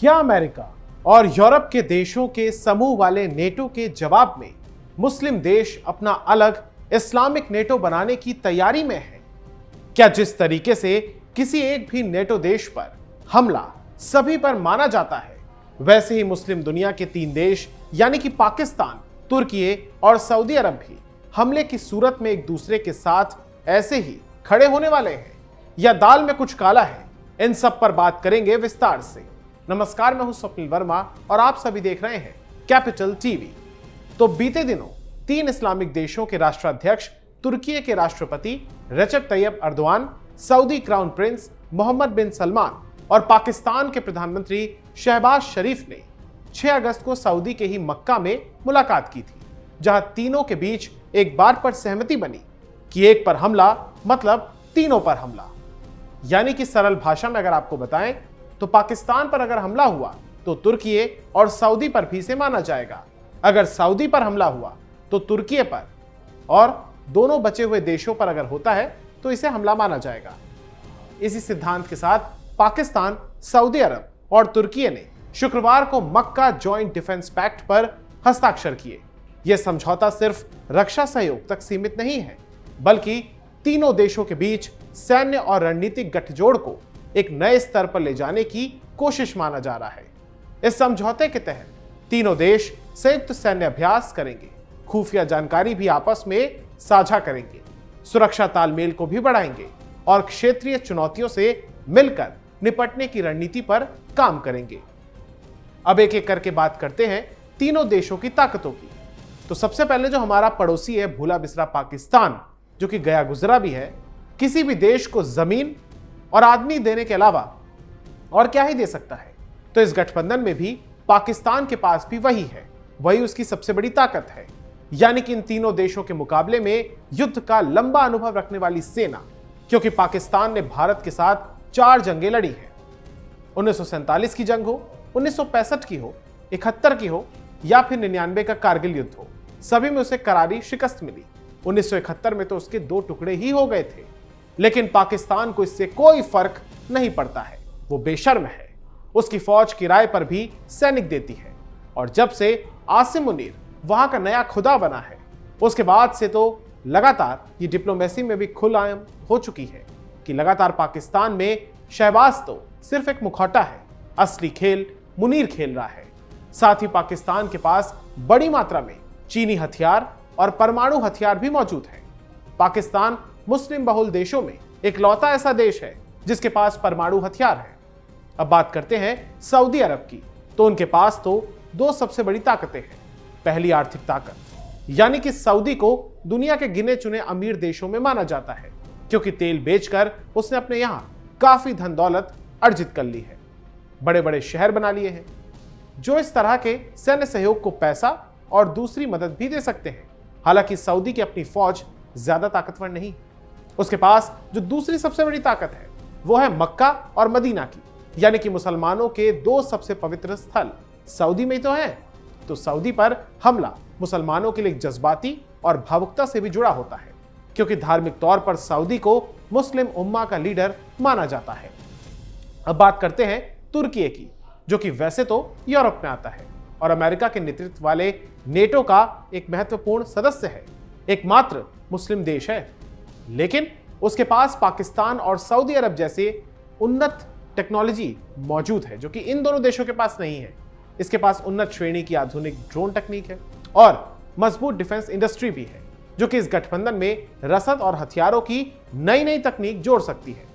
क्या अमेरिका और यूरोप के देशों के समूह वाले नेटो के जवाब में मुस्लिम देश अपना अलग इस्लामिक नेटो बनाने की तैयारी में है? क्या जिस तरीके से किसी एक भी नेटो देश पर हमला सभी पर माना जाता है, वैसे ही मुस्लिम दुनिया के 3 देश यानी कि पाकिस्तान, तुर्की और सऊदी अरब भी हमले की सूरत में एक दूसरे के साथ ऐसे ही खड़े होने वाले हैं, या दाल में कुछ काला है? इन सब पर बात करेंगे विस्तार से। नमस्कार, मैं हूं स्वप्निल वर्मा और आप सभी देख रहे हैं कैपिटल टीवी। तो बीते दिनों 3 इस्लामिक देशों के राष्ट्राध्यक्ष, तुर्की के राष्ट्रपति Recep Tayyip Erdogan, Saudi crown prince Mohammed bin Salman और पाकिस्तान के प्रधानमंत्री शहबाज शरीफ ने 6 अगस्त को सऊदी के ही मक्का में मुलाकात की थी, जहां तीनों के बीच एक बात पर सहमति बनी कि एक पर हमला मतलब तीनों पर हमला। यानी कि सरल भाषा में अगर आपको बताएं तो पाकिस्तान पर अगर हमला हुआ तो तुर्की और सऊदी पर भी इसे माना जाएगा। अगर सऊदी पर हमला हुआ तो तुर्की पर, और दोनों बचे हुए देशों पर अगर होता है तो इसे हमला माना जाएगा। इसी सिद्धांत के साथ पाकिस्तान, सऊदी अरब और तुर्की ने शुक्रवार को मक्का जॉइंट डिफेंस पैक्ट पर हस्ताक्षर किए। यह समझौता सिर्फ रक्षा सहयोग तक सीमित नहीं है, बल्कि तीनों देशों के बीच सैन्य और रणनीतिक गठजोड़ को एक नए स्तर पर ले जाने की कोशिश माना जा रहा है। इस समझौते के तहत तीनों देश संयुक्त सैन्य अभ्यास करेंगे, खुफिया जानकारी भी आपस में साझा करेंगे, सुरक्षा तालमेल को भी बढ़ाएंगे और क्षेत्रीय चुनौतियों से मिलकर निपटने की रणनीति पर काम करेंगे। अब एक एक करके बात करते हैं तीनों देशों की ताकतों की। तो सबसे पहले जो हमारा पड़ोसी है, भूला बिसरा पाकिस्तान, जो कि गया गुजरा भी है, किसी भी देश को जमीन और आदमी देने के अलावा और क्या ही दे सकता है। तो इस गठबंधन में भी पाकिस्तान के पास भी वही है, वही उसकी सबसे बड़ी ताकत है। यानी कि इन तीनों देशों के मुकाबले में युद्ध का लंबा अनुभव रखने वाली सेना, क्योंकि पाकिस्तान ने भारत के साथ 4 जंगें लड़ी हैं। 1947 की जंग हो, 1965 की हो, 71 की हो या फिर 99 का कारगिल युद्ध हो, सभी में उसे करारी शिकस्त मिली। 1971 में तो उसके 2 टुकड़े ही हो गए थे। लेकिन पाकिस्तान को इससे कोई फर्क नहीं पड़ता है, वो बेशर्म है। उसकी फौज किराए पर भी सैनिक देती है, और जब से आसिम मुनीर वहां का नया खुदा बना है, उसके बाद से तो लगातार ये डिप्लोमेसी में भी खुलेआम हो चुकी है कि लगातार पाकिस्तान में शहबाज तो सिर्फ एक मुखौटा है, असली खेल मुनीर खेल रहा है। साथ ही पाकिस्तान के पास बड़ी मात्रा में चीनी हथियार और परमाणु हथियार भी मौजूद है। पाकिस्तान मुस्लिम बहुल देशों में इकलौता ऐसा देश है जिसके पास परमाणु हथियार है। अब बात करते हैं सऊदी अरब की। तो उनके पास तो 2 सबसे बड़ी ताकतें हैं। पहली, आर्थिक ताकत, यानी कि सऊदी को दुनिया के गिने चुने अमीर देशों में माना जाता है, क्योंकि तेल बेचकर उसने अपने यहां काफी धन दौलत अर्जित कर ली है, बड़े बड़े शहर बना लिए हैं, जो इस तरह के सैन्य सहयोग को पैसा और दूसरी मदद भी दे सकते हैं। हालांकि सऊदी की अपनी फौज ज्यादा ताकतवर नहीं। उसके पास जो दूसरी सबसे बड़ी ताकत है वो है मक्का और मदीना की, यानी कि मुसलमानों के 2 सबसे पवित्र स्थल सऊदी में ही तो हैं। तो सऊदी पर हमला मुसलमानों के लिए जज्बाती और भावुकता से भी जुड़ा होता है, क्योंकि धार्मिक तौर पर सऊदी को मुस्लिम उम्मा का लीडर माना जाता है। अब बात करते हैं तुर्की की, जो कि वैसे तो यूरोप में आता है और अमेरिका के नेतृत्व वाले नेटो का एक महत्वपूर्ण सदस्य है, एकमात्र मुस्लिम देश है। लेकिन उसके पास पाकिस्तान और सऊदी अरब जैसे उन्नत टेक्नोलॉजी मौजूद है, जो कि इन दोनों देशों के पास नहीं है। इसके पास उन्नत श्रेणी की आधुनिक ड्रोन तकनीक है और मजबूत डिफेंस इंडस्ट्री भी है, जो कि इस गठबंधन में रसद और हथियारों की नई नई तकनीक जोड़ सकती है।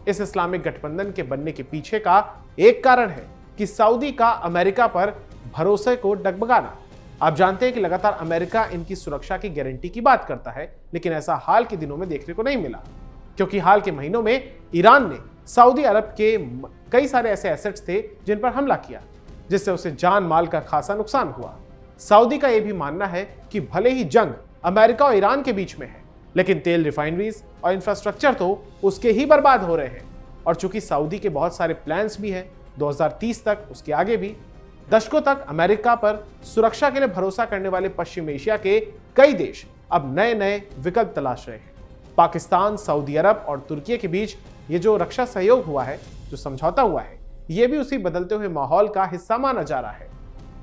इस इस्लामिक गठबंधन के बनने के पीछे का एक कारण है कि सऊदी का अमेरिका पर भरोसे को डगमगाना। आप जानते हैं कि लगातार अमेरिका इनकी सुरक्षा की गारंटी की बात करता है, लेकिन ऐसा हाल के दिनों में देखने को नहीं मिला, क्योंकि हाल के महीनों में ईरान ने सऊदी अरब के कई सारे ऐसे एसेट्स थे जिन पर हमला किया, जिससे उसे जान माल का खासा नुकसान हुआ। सऊदी का यह भी मानना है कि भले ही जंग अमेरिका और ईरान के बीच में है, लेकिन तेल रिफाइनरीज और इंफ्रास्ट्रक्चर तो उसके ही बर्बाद हो रहे हैं। और चूंकि सऊदी के बहुत सारे प्लान्स भी हैं 2030 तक, उसके आगे भी दशकों तक अमेरिका पर सुरक्षा के लिए भरोसा करने वाले पश्चिम एशिया के कई देश अब नए नए विकल्प तलाश रहे हैं। पाकिस्तान, सऊदी अरब और तुर्की के बीच ये जो रक्षा सहयोग हुआ है, जो समझौता हुआ है, यह भी उसी बदलते हुए माहौल का हिस्सा माना जा रहा है।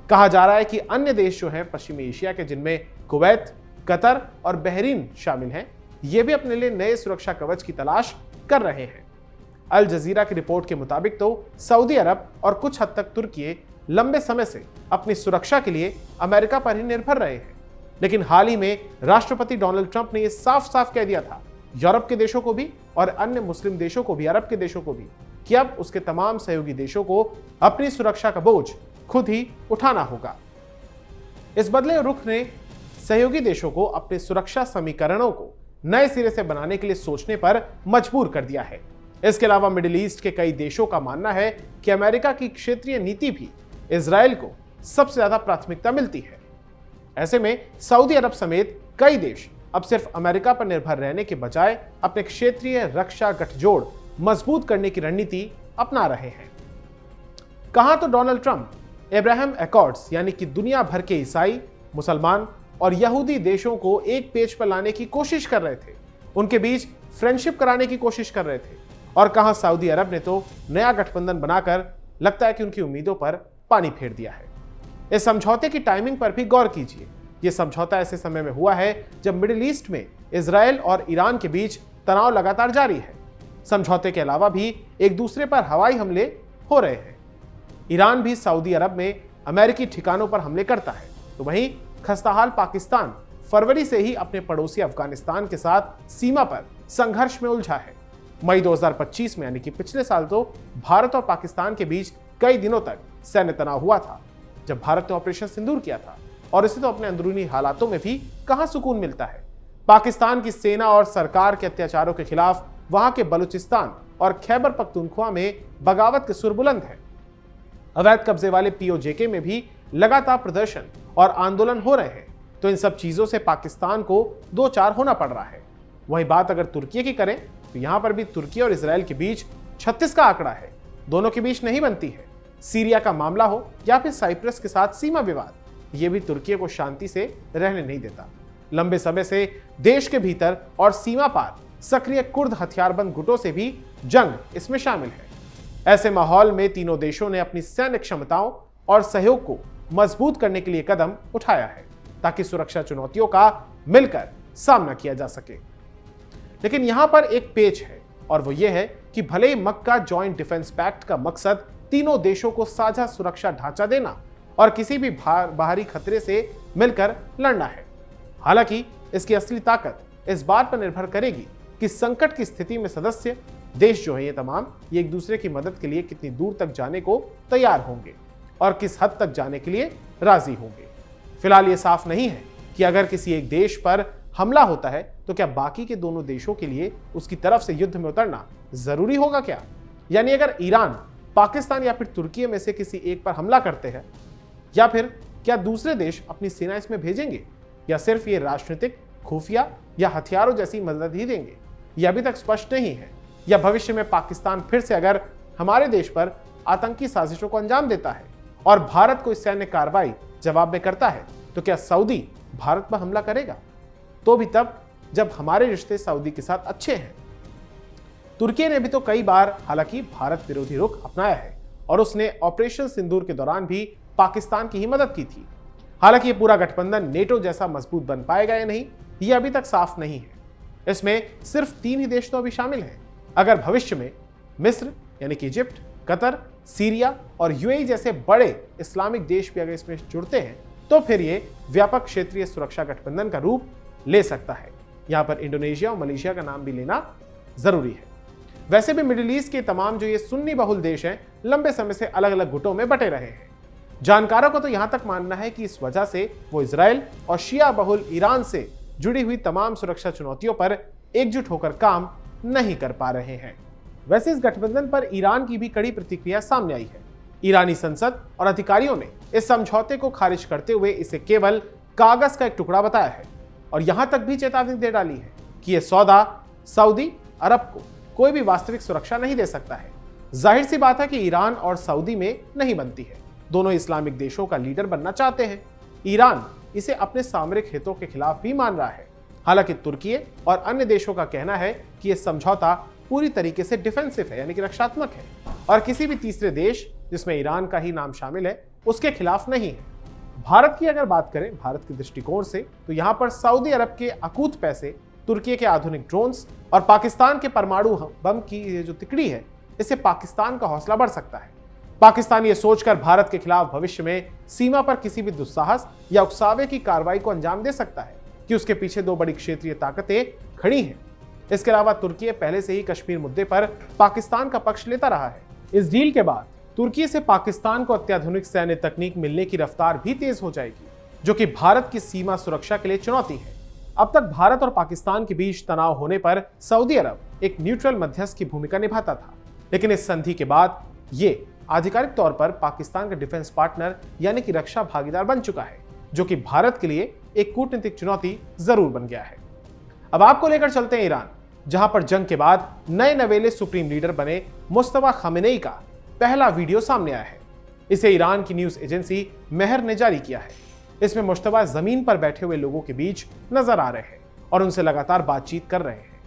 कहा जा रहा है कि अन्य देश जो हैं पश्चिमी एशिया के, जिनमें कुवैत, कतर और बहरीन शामिल हैं, ये भी अपने लिए नए सुरक्षा कवच की तलाश कर रहे हैं। अल जजीरा की रिपोर्ट के मुताबिक तो सऊदी अरब और कुछ हद तक तुर्की लंबे समय से अपनी सुरक्षा के लिए अमेरिका पर ही निर्भर रहे हैं, लेकिन हाल ही में राष्ट्रपति डोनाल्ड ट्रंप ने यह साफ साफ कह दिया था यूरोप के देशों को भी और अन्य मुस्लिम देशों को भी, अरब के देशों को भी, कि अब उसके तमाम सहयोगी देशों को अपनी सुरक्षा का बोझ खुद ही उठाना होगा। इस बदले रुख ने सहयोगी देशों को अपने सुरक्षा समीकरणों को नए सिरे से बनाने के लिए सोचने पर मजबूर कर दिया है। इसके अलावा मिडिल ईस्ट के कई देशों का मानना है कि अमेरिका की क्षेत्रीय नीति भी इजराइल को सबसे ज्यादा प्राथमिकता मिलती है। ऐसे में सऊदी अरब समेत कई देश अब सिर्फ अमेरिका पर निर्भर रहने के बजाय अपने क्षेत्रीय रक्षा गठजोड़ मजबूत करने की रणनीति अपना रहे हैं। कहां तो डोनाल्ड ट्रंप अब्राहम एकॉर्ड्स यानी कि दुनिया भर के ईसाई, मुसलमान और यहूदी देशों को एक पेज पर लाने की कोशिश कर रहे थे, उनके बीच फ्रेंडशिप कराने की कोशिश कर रहे थे, और कहां सऊदी अरब ने तो नया गठबंधन बनाकर लगता है कि उनकी उम्मीदों पर पानी फेर दिया है। इस समझौते की टाइमिंग पर भी गौर कीजिए। यह समझौता ऐसे समय में हुआ है जब मिडिल ईस्ट में इजराइल और ईरान के बीच तनाव लगातार जारी है। समझौते के अलावा भी एक दूसरे पर हवाई हमले हो रहे हैं। ईरान भी सऊदी अरब में अमेरिकी ठिकानों पर हमले करता है, तो वहीं खस्ताहाल पाकिस्तान फरवरी से ही अपने पड़ोसी अफगानिस्तान के साथ सीमा पर संघर्ष में उलझा है। मई 2025 में यानी कि पिछले साल तो भारत और पाकिस्तान के बीच कई दिनों तक सैन्य तनाव हुआ था, जब भारत ने ऑपरेशन सिंदूर किया था, और इसे तो अपने अंदरूनी हालातों में भी कहां सुकून मिलता है। पाकिस्तान की सेना और सरकार के अत्याचारों के खिलाफ वहां के बलूचिस्तान और खैबर पख्तूनख्वा में बगावत के सुर बुलंद है। अवैध कब्जे वाले पीओजेके में भी लगातार प्रदर्शन और आंदोलन हो रहे हैं, तो इन सब चीजों से पाकिस्तान को दो चार होना पड़ रहा है। वही बात अगर तुर्की की करें तो यहां पर भी तुर्की और इजराइल के बीच 36 का आंकड़ा है, दोनों के बीच नहीं बनती है। सीरिया का मामला हो या फिर साइप्रस के साथ सीमा विवाद, यह भी तुर्की को शांति से रहने नहीं देता। लंबे समय से देश के भीतर और सीमा पार सक्रिय कुर्द हथियारबंद गुटों से भी जंग इसमें शामिल है। ऐसे माहौल में तीनों देशों ने अपनी सैन्य क्षमताओं और सहयोग को मजबूत करने के लिए कदम उठाया है, ताकि सुरक्षा चुनौतियों का मिलकर सामना किया जा सके। लेकिन यहां पर एक पेच है, और वो ये है कि भले ही मक्का जॉइंट डिफेंस पैक्ट का मकसद तीनों देशों को साझा सुरक्षा ढांचा देना और किसी भी बाहरी खतरे से मिलकर लड़ना है, हालांकि इसकी असली ताकत इस बात पर निर्भर करेगी कि संकट की स्थिति में सदस्य देश जो है ये एक दूसरे की मदद के लिए कितनी दूर तक जाने को तैयार होंगे और किस हद तक जाने के लिए राजी होंगे। फिलहाल ये साफ नहीं है कि अगर किसी एक देश पर हमला होता है तो क्या बाकी के दोनों देशों के लिए उसकी तरफ से युद्ध में उतरना जरूरी होगा क्या? यानी अगर ईरान, पाकिस्तान या फिर तुर्की में से किसी एक पर हमला करते हैं, या फिर क्या दूसरे देश अपनी सेना इसमें भेजेंगे, या सिर्फ ये राजनीतिक, खुफिया या हथियारों जैसी मदद ही देंगे, यह अभी तक स्पष्ट नहीं है। या भविष्य में पाकिस्तान फिर से अगर हमारे देश पर आतंकी साजिशों को अंजाम देता है और भारत को इस सैन्य कार्रवाई जवाब में करता है, तो क्या सऊदी भारत पर हमला करेगा? तो भी तब जब हमारे रिश्ते सऊदी के साथ अच्छे हैं। तुर्की ने भी तो कई बार हालांकि भारत विरोधी रुख अपनाया है, और उसने ऑपरेशन सिंदूर के दौरान भी पाकिस्तान की ही मदद की थी। हालांकि ये पूरा गठबंधन नेटो जैसा मजबूत बन पाएगा या नहीं, ये अभी तक साफ नहीं है। इसमें सिर्फ 3 ही देश तो अभी शामिल हैं। अगर भविष्य में मिस्र यानी कि इजिप्ट, कतर, सीरिया और यूएई जैसे बड़े इस्लामिक देश भी अगर इसमें जुड़ते हैं, तो फिर ये व्यापक क्षेत्रीय सुरक्षा गठबंधन का रूप ले सकता है। यहां पर इंडोनेशिया और मलेशिया का नाम भी लेना जरूरी है। वैसे भी मिडिल ईस्ट के तमाम जो ये सुन्नी बहुल देश हैं, लंबे समय से अलग अलग गुटों में बटे रहे हैं। जानकारों का तो यहां तक मानना है कि इस वजह से वो इजराइल और शिया बहुल ईरान से जुड़ी हुई तमाम सुरक्षा चुनौतियों पर एकजुट होकर काम नहीं कर पा रहे हैं। वैसे इस गठबंधन पर ईरान की भी कड़ी प्रतिक्रिया सामने आई है। ईरानी संसद और अधिकारियों ने इस समझौते को खारिज करते हुए इसे केवल कागज का एक टुकड़ा बताया है, और यहां तक भी चेतावनी दे डाली है कि यह सौदा सऊदी अरब को कोई भी वास्तविक सुरक्षा नहीं दे सकता है। जाहिर सी बात है कि ईरान और सऊदी में नहीं बनती है। दोनों इस्लामिक देशों का लीडर बनना चाहते हैं। ईरान इसे अपने सामरिक हितों के खिलाफ भी मान रहा है। हालांकि तुर्की और अन्य देशों का कहना है कि यह समझौता पूरी तरीके से डिफेंसिव है, यानी कि रक्षात्मक है, और किसी भी तीसरे देश, जिसमें ईरान का ही नाम शामिल है, उसके खिलाफ नहीं है। भारत की अगर बात करें, भारत के दृष्टिकोण से, तो यहां पर सऊदी अरब के अकूत पैसे, तुर्की के आधुनिक ड्रोन्स और पाकिस्तान के परमाणु बम की ये जो तिकड़ी है, इससे पाकिस्तान का हौसला बढ़ सकता है। पाकिस्तान ये सोचकर भारत के खिलाफ भविष्य में सीमा पर किसी भी दुस्साहस या उकसावे की कार्रवाई को अंजाम दे सकता है कि उसके पीछे दो बड़ी क्षेत्रीय ताकतें खड़ी हैं। इसके अलावा तुर्की पहले से ही कश्मीर मुद्दे पर पाकिस्तान का पक्ष लेता रहा है। इस डील के बाद तुर्की से पाकिस्तान को अत्याधुनिक सैन्य तकनीक मिलने की रफ्तार भी तेज हो जाएगी, जो कि भारत की सीमा सुरक्षा के लिए चुनौती है। अब तक भारत और पाकिस्तान के बीच तनाव होने पर सऊदी अरब एक न्यूट्रल मध्यस्थ की भूमिका निभाता था, लेकिन इस संधि के बाद ये आधिकारिक तौर पर पाकिस्तान का डिफेंस पार्टनर यानी कि रक्षा भागीदार बन चुका है, जो कि भारत के लिए एक कूटनीतिक चुनौती जरूर बन गया है। अब आपको लेकर चलते हैं ईरान, जहां पर जंग के बाद नए नवेले सुप्रीम लीडर बने मुस्तफा खामेनेई का पहला वीडियो सामने आया है। इसे ईरान की न्यूज एजेंसी मेहर ने जारी किया है। इसमें मुस्तफा जमीन पर बैठे हुए लोगों के बीच नजर आ रहे हैं और उनसे लगातार बातचीत कर रहे हैं।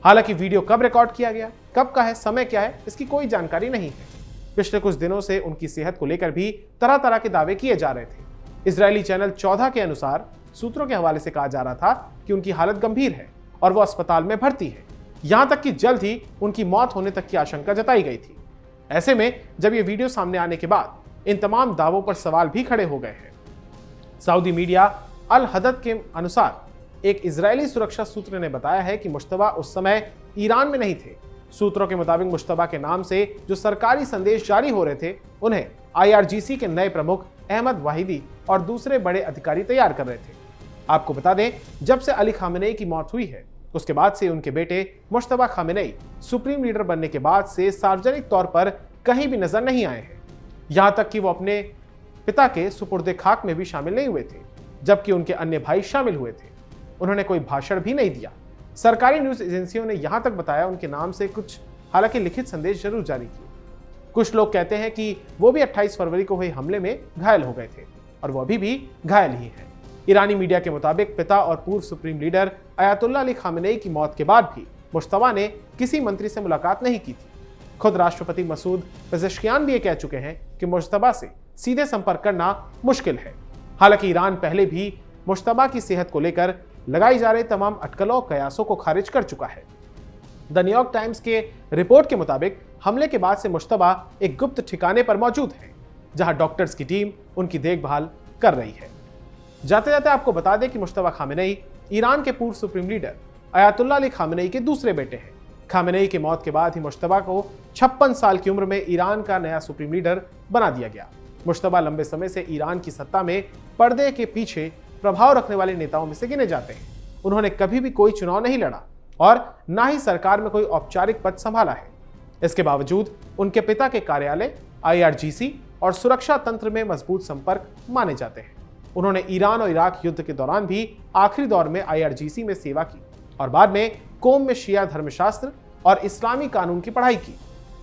हालांकि वीडियो कब रिकॉर्ड किया गया, कब का है, समय क्या है, इसकी कोई जानकारी नहीं है। पिछले कुछ दिनों से उनकी सेहत को लेकर भी तरह तरह के दावे किए जा रहे थे। इजरायली चैनल 14 के अनुसार सूत्रों के हवाले से कहा जा रहा था कि उनकी हालत गंभीर है और वो अस्पताल में भर्ती है। यहां तक कि जल्द ही उनकी मौत होने तक की आशंका जताई गई थी। ऐसे में जब ये वीडियो सामने आने के बाद इन तमाम दावों पर सवाल भी खड़े हो गए हैं। सऊदी मीडिया अल हदद के अनुसार एक इजरायली सुरक्षा सूत्र ने बताया है कि मुश्तबा उस समय ईरान में नहीं थे। सूत्रों के मुताबिक मुश्तबा के नाम से जो सरकारी संदेश जारी हो रहे थे, उन्हें IRGC के नए प्रमुख अहमद वाहिदी और दूसरे बड़े अधिकारी तैयार कर रहे थे। आपको बता दें, जब से अली खामेनेई की मौत हुई है, उसके बाद से उनके बेटे मुश्तबा खामेनेई सुप्रीम लीडर बनने के बाद से सार्वजनिक तौर पर कहीं भी नजर नहीं आए हैं। यहां तक कि वो अपने पिता के सुपुर्दे खाक में भी शामिल नहीं हुए थे, जबकि उनके अन्य भाई शामिल हुए थे। उन्होंने कोई भाषण भी नहीं दिया। सरकारी न्यूज एजेंसियों ने यहां तक बताया उनके नाम से कुछ हालांकि लिखित संदेश जरूर जारी किए। कुछ लोग कहते हैं कि वो भी 28 फरवरी को हुए हमले में घायल हो गए थे और वो अभी भी घायल ही हैं। ईरानी मीडिया के मुताबिक पिता और पूर्व supreme leader Ayatollah Ali Khamenei की मौत के बाद भी मुश्तबा ने किसी मंत्री से मुलाकात नहीं की थी। खुद राष्ट्रपति मसूद पेजेश्कियान भी ये कह चुके हैं कि मुश्तबा से सीधे संपर्क करना मुश्किल है। हालांकि ईरान पहले भी मुश्तबा की सेहत को लेकर लगाई जा रही तमाम अटकलों और कयासों को खारिज कर चुका है। द न्यूयॉर्क टाइम्स के रिपोर्ट के मुताबिक हमले के बाद से मुश्तबा एक गुप्त ठिकाने पर मौजूद है, जहां डॉक्टर्स की टीम उनकी देखभाल कर रही है। जाते जाते आपको बता दें कि मुश्तबा खामेनेई ईरान के पूर्व supreme leader Ayatollah Ali Khamenei के दूसरे बेटे हैं। खामेनेई की मौत के बाद ही मुश्तबा को 56 साल की उम्र में ईरान का नया सुप्रीम लीडर बना दिया गया। मुश्तबा लंबे समय से ईरान की सत्ता में पर्दे के पीछे प्रभाव रखने वाले नेताओं में से गिने जाते हैं। उन्होंने कभी भी कोई चुनाव नहीं लड़ा और ना ही सरकार में कोई औपचारिक पद संभाला है। इसके बावजूद उनके पिता के कार्यालय, IRGC और सुरक्षा तंत्र में मजबूत संपर्क माने जाते हैं। उन्होंने ईरान और इराक युद्ध के दौरान भी आखिरी दौर में IRGC में सेवा की और बाद में कोम में शिया धर्मशास्त्र और इस्लामी कानून की पढ़ाई की।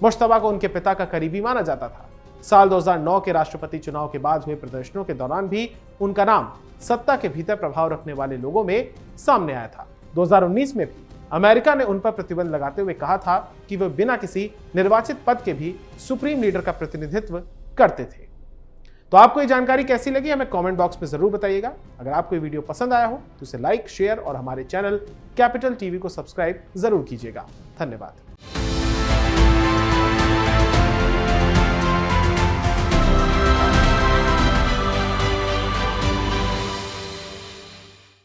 मुश्तबा को उनके पिता का करीबी माना जाता था। साल 2009 के राष्ट्रपति चुनाव के बाद हुए प्रदर्शनों के दौरान भी उनका नाम सत्ता के भीतर प्रभाव रखने वाले लोगों में सामने आया था। 2019 में भी अमेरिका ने उन पर प्रतिबंध लगाते हुए कहा था कि वे बिना किसी निर्वाचित पद के भी सुप्रीम लीडर का प्रतिनिधित्व करते थे। तो आपको ये जानकारी कैसी लगी, हमें कमेंट बॉक्स में जरूर बताइएगा। अगर आपको ये वीडियो पसंद आया हो तो इसे लाइक, शेयर और हमारे चैनल कैपिटल टीवी को सब्सक्राइब जरूर कीजिएगा। धन्यवाद।